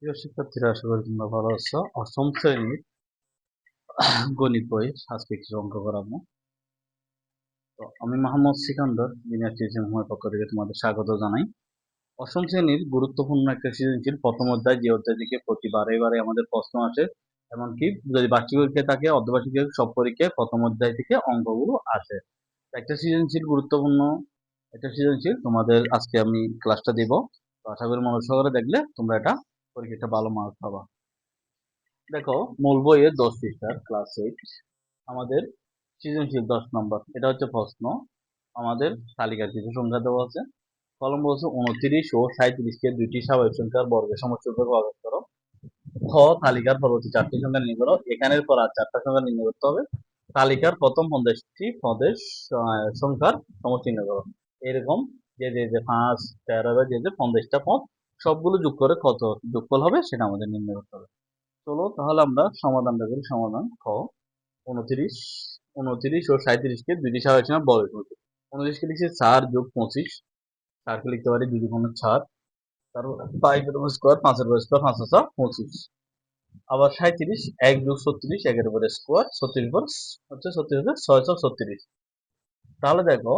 প্রিয় শিক্ষার্থীরা, আশা করি তোমরা ভালো আছো। অষ্টম শ্রেণীর গণিত বই আজকে কিছু অঙ্ক করাবো। তো আমি মোহাম্মদ সিকান্দর, বিনা টিউশনের পক্ষ থেকে তোমাদের স্বাগত জানাই। অষ্টম শ্রেণীর গুরুত্বপূর্ণ একটা সৃজনশীল প্রথম অধ্যায়, যে অধ্যায় থেকে প্রতি বারে আমাদের প্রশ্ন আসে, এমনকি যদি বার্ষিক পরীক্ষায় থাকে, অর্ধবার্ষিক সব পরীক্ষায় প্রথম অধ্যায় থেকে অঙ্কগুলো আসে। একটা সৃজনশীল গুরুত্বপূর্ণ একটা সৃজনশীল তোমাদের আজকে আমি ক্লাসটা দিব। তো আশা করি মনোযোগ সহকারে দেখলে তোমরা এটা পরীক্ষাটা ভালো মার্ক পাবা। দেখো, মূল বইয়ের 10 পৃষ্ঠার ক্লাস 8 আমাদের সৃজনশীল 10 নম্বর। এটা হচ্ছে প্রশ্ন। আমাদের তালিকার কিছু সংখ্যা দেওয়া আছে। কলম বলছে 29 ও 37 কে দুইটি স্বাভাবিক সংখ্যার বর্গের সমষ্টিরূপে প্রকাশ করো। খ, তালিকার পরবর্তী 4টি সংখ্যা নির্ণয় করো। এখানের পর আর 4টা সংখ্যা নির্ণয় করতে হবে। তালিকার প্রথম 50টি পদের সংখ্যার সমষ্টি নির্ণয় করো। এরকম যে 5, 13 বা যে 50টা পদ সবগুলো যোগ করে কত যোগফল হবে সেটা আমাদের নির্ণয় করতে হবে। চলো তাহলে আমরা সমাধানটা করি। সমাধান খ, 29 29 ও 37 কে দুইটি স্বাভাবিক সংখ্যার বর্গের সমষ্টি। 29 কে লিখছি 4 যোগ 25, 4 কে লিখতে পারি 2 গুণ 4, তারপর 5 এর উপর স্কোয়ার, 5 এর উপর স্কোয়ার, 5 আছে 25। আবার 37 1 যোগ 36, 1 এর উপর স্কোয়ার, 36 এর উপর হচ্ছে 36 হচ্ছে 636। তাহলে দেখো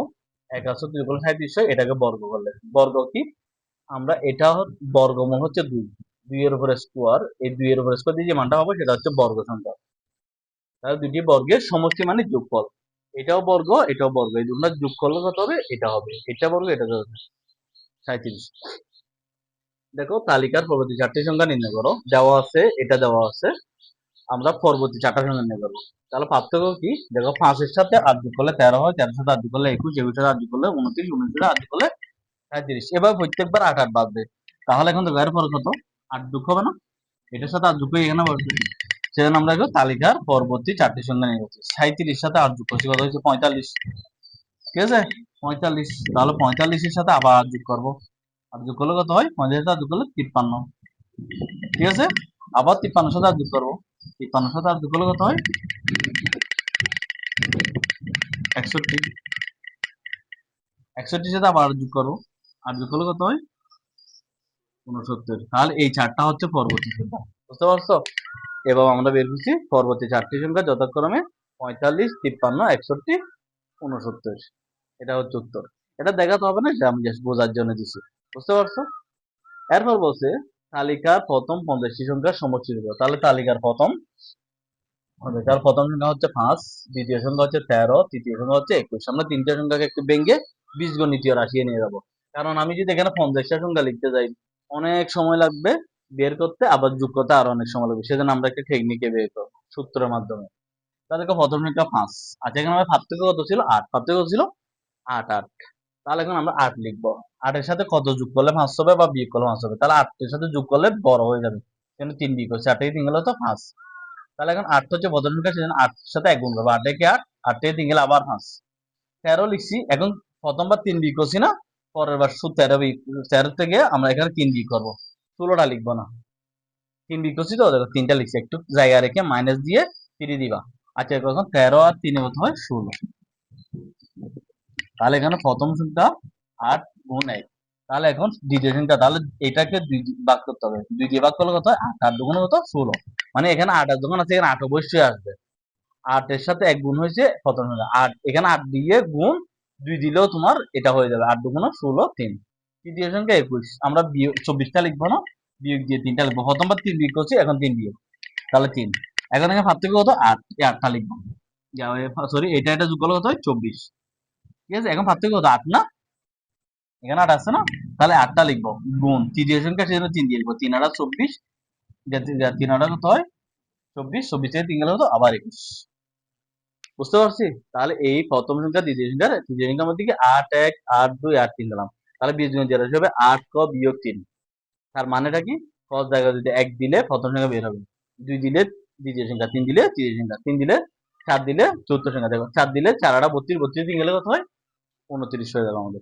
1 আর 36 গুলো 37 হয়, এটাকে বর্গ করলে বর্গ কি আমরা এটা বর্গমূল হচ্ছে 2, 2 এর উপর স্কোয়ার, এই 2 এর উপর স্কোয়ার দিয়ে যে মানটা হবে সেটা হচ্ছে বর্গ সংখ্যা। তাহলে দুটি বর্গের সমষ্টি মানে যোগফল। এটাও বর্গ এটাও বর্গ, এই দুটো যোগ করলে কত হবে? এটা হবে, এটা বর্গ এটা হবে 37। দেখো, তালিকার পরবর্তী 4টি সংখ্যা নির্ণয় করো। দেওয়া আছে, এটা দেওয়া আছে, আমরা পরবর্তী 4টা সংখ্যা নির্ণয় করবো। তাহলে পার্থক্য কি? দেখো, 5 এর সাথে 8 যোগ করলে 13 হয়, 13 এর সাথে 8 যোগ করলে 21, 21 এর সাথে 8 যোগ করলে 29, 29 এর সাথে 8 যোগ করলে 37। এবার প্রত্যেকবার 8 8 বাড়বে। তাহলে এখন দেখো এর পরে কত? 8 যোগ হবে না? এটার সাথে 8 যোগ করে এখানে বসবে। সেজন্য আমরা এখন তালিকার পরবর্তী 4টি সংখ্যা নিয়ে করছি। 37 সাথে 8 যোগ করছি, কত হয়েছে? 45। ঠিক আছে, 45। তাহলে 45 এর সাথে আবার 8 যোগ করবো। 8 যোগ করলে কত হয়? 45 এর সাথে 8 যোগ করলে 53। ঠিক আছে, আবার 53 এর সাথে 8 যোগ করবো। 53 এর সাথে 8 যোগ করলে কত হয়? 61। 61 এর সাথে আবার 8 যোগ করবো। 8 যোগ করলে কত হয়? 69। তাহলে এই 4টা হচ্ছে পরবর্তী সংখ্যা। বুঝতে পারছো? এবং আমরা বের করছি পরবর্তী 4টি সংখ্যা যথাক্রমে 45, 53, 61, 69। এটা হচ্ছে উত্তর। এটা দেখাতে হবে না, এটা আমি জাস্ট বোঝার জন্য দিছি। বুঝতে পারছো? এরপর বলছে তালিকার প্রথম 50টি সংখ্যার সমষ্টি দেব। তাহলে তালিকার প্রথম সংখ্যা হচ্ছে 5, দ্বিতীয় সংখ্যা হচ্ছে 13, তৃতীয় সংখ্যা হচ্ছে 21। আমরা তিনটা সংখ্যাকে একটু ভেঙে বীজগণিতীয় রাশিয়ে নিয়ে যাবো। কারণ আমি যদি এখানে 50টা সংখ্যা লিখতে যাই অনেক সময় লাগবে বের করতে, আবার যোগ করতে আরো অনেক সময় লাগবে। সেজন্য আমরা একটা টেকনিকে বের করবো সূত্রের মাধ্যমে। তাহলে প্রথম সংখ্যা 5। আচ্ছা, এখানে আমার পার্থক্য কত ছিল? 8। পার্থক্য কত ছিল? 8 8। তাহলে এখন আমরা 8 লিখবো। 8 এর সাথে কত যোগ করলে 5 হবে বা বিয়োগ করলে 5 হবে? তাহলে 8 এর সাথে যোগ করলে বড় হয়ে যাবে, কিন্তু 3 বিয়োগ করছে, 8 থেকে 3 গেলে তো 5। তাহলে এখন 8 হচ্ছে প্রথম সংখ্যা, সেজন্য 8 এর সাথে 1 গুণ করবো। 8 থেকে 8, 8 থেকে 3 গেলে আবার 5। 13 লিখছি, এখন প্রথমবার 3 বিয়োগ করছি না, পরের বার 13 থেকে আমরা এখানে 3 বিয়োগ করবো, 16টা লিখবো না। 3 বিয়োগ করছি তো, দেখো 3টা লিখছি, একটু জায়গা রেখে মাইনাস দিয়ে 3 দিবা। আচ্ছা, এখন 13 আর 3 কত হয়? 16। তাহলে এখানে প্রথম সংখ্যা 8 গুণ 1। তাহলে এখন দ্বিতীয় সংখ্যা, তাহলে এটাকে 2 ভাগ করতে হবে। 2 দিয়ে ভাগ করলে কত হয়? 8 8 দুগুণে কত? 16। মানে এখানে 8 আর যখন আছে, এখানে 8 অবশ্যই আসবে। 8 এর সাথে 1 গুণ হয়েছে প্রথম সংখ্যা 8, এখানে 8 দিয়ে গুণ 2 দিলেও তোমার এটা হয়ে যাবে। 8 দুগুণে 16, 3। তৃতীয় সংখ্যা 21, আমরা বিয়োগ 24টা লিখবো না, বিয়োগ দিয়ে 3টা লিখবো। প্রথমবার 3 বিয়োগ করছি, এখন 3 বিয়োগ, তাহলে 3। এখন এখানে পার্থক্য কত? 8, এই 8টা লিখবো। সরি, এটা যোগ করলে কত হয়? 24। ঠিক আছে, এখন পার্থক্য কত? 8 না? এখানে 8 আছে না? তাহলে 8টা লিখবো গুণ তৃতীয় সংখ্যা, সেজন্য 3 দিয়ে লিখবো। 3 8 24, 3 8 কত হয়? 24, 24 থেকে 3 গেলে কত? আবার 21। বুঝতে পারছি? তাহলে এই প্রথম সংখ্যা দ্বিতীয় সংখ্যার তৃতীয় সংখ্যার মধ্যে কি 8 1 8 2 8 3 দিলাম। তাহলে বীজগণিত রাশি হবে 8 ক বিয়োগ 3। তার মানেটা কি? cos জায়গায় যদি 1 দিলে প্রথম সংখ্যা বের হবে, 2 দিলে দ্বিতীয় সংখ্যা, 3 দিলে তৃতীয় সংখ্যা, 3 দিলে 4 দিলে চতুর্থ সংখ্যা। দেখো 4 দিলে 4 8 32, 32 3 গেলে কত হয়? 29 হয়ে যাবে আমাদের।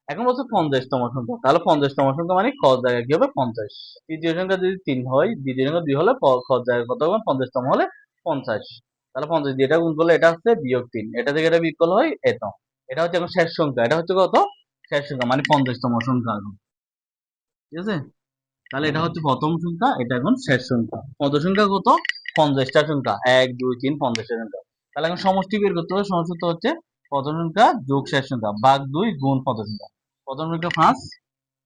এখন বলছে 50তম সংখ্যা। তাহলে 50তম সংখ্যা মানে cos জায়গায় কি হবে? 50। তৃতীয় সংখ্যা যদি 3 হয়, দ্বিতীয় সংখ্যা 2 হলে cos জায়গায় কত হবে? 50তম হলে 50। তাহলে 50 দিয়ে এটা গুণ করলে এটা হচ্ছে বিয়োগ 3, এটা থেকে এটা বিয়োগ করলে হয় এত। এটা হচ্ছে এখন শেষ সংখ্যা, এটা হচ্ছে কত? শেষ সংখ্যা মানে 50তম সংখ্যা এখন। ঠিক আছে, তাহলে এটা হচ্ছে প্রথম সংখ্যা, এটা এখন শেষ সংখ্যা। মধ্য সংখ্যা কত? 50টা সংখ্যা, 1 2 3 50টা সংখ্যা। তাহলে এখন সমষ্টি বের করতে হবে। সমষ্টি হচ্ছে প্রথম সংখ্যা যোগ শেষ সংখ্যা ভাগ 2 গুণ প্রথম সংখ্যা। প্রথম সংখ্যা 5,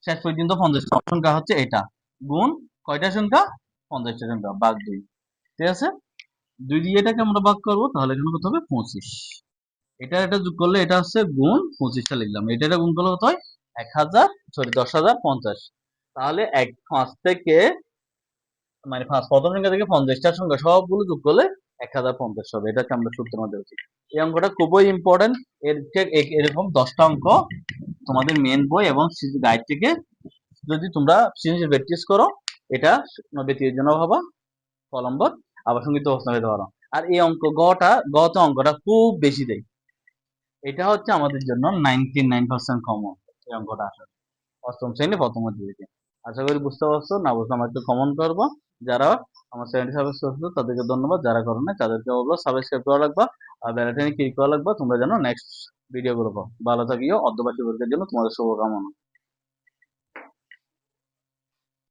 শেষ পর্যন্ত 50 সংখ্যা হচ্ছে এটা, গুণ কয়টা সংখ্যা? 50টা সংখ্যা ভাগ 2। ঠিক আছে, 2 দিয়ে এটাকে আমরা ভাগ করবো, তাহলে এখানে কত হবে? 25। এটা যোগ করলে এটা হচ্ছে গুণ 25টা লিখলাম, এটা গুণ করলে কত হয়? 1000, সরি 10,050। তাহলে 5 থেকে, মানে প্রথম সংখ্যা থেকে 50টা সংখ্যা সবগুলো যোগ করলে 1050 হবে। এটাকে আমরা সূত্রের মধ্যে হচ্ছে। এই অঙ্কটা খুবই ইম্পর্টেন্ট। এর এরকম 10টা অঙ্ক তোমাদের মেন বই এবং গাইড থেকে যদি তোমরা সৃজনশীল প্র্যাকটিস করো, এটা 90 জন্য হবা ক নম্বর, আবার সঙ্গীত প্রশ্ন পেতে পারো। আর এই অঙ্ক গত অঙ্কটা খুব বেশি দেয়, এটা হচ্ছে আমাদের জন্য 99% কমন। এই অঙ্কটা আসলে অষ্টম শ্রেণী প্রথম অধ্যায়। আশা করি বুঝতে পারছো। না বুঝলে আমাকে কমেন্ট করবো। যারা আমার চ্যানেলটি সাবস্ক্রাইব করছো তাদেরকে ধন্যবাদ, যারা করো না তাদেরকে বলবো সাবস্ক্রাইব করা লাগবে আর বেল আইকনে ক্লিক করা লাগবে, তোমরা যেন নেক্সট ভিডিও গুলো পাও। ভালো থাকিও। অর্ধবার্ষিক পরীক্ষার জন্য তোমাদের শুভকামনা।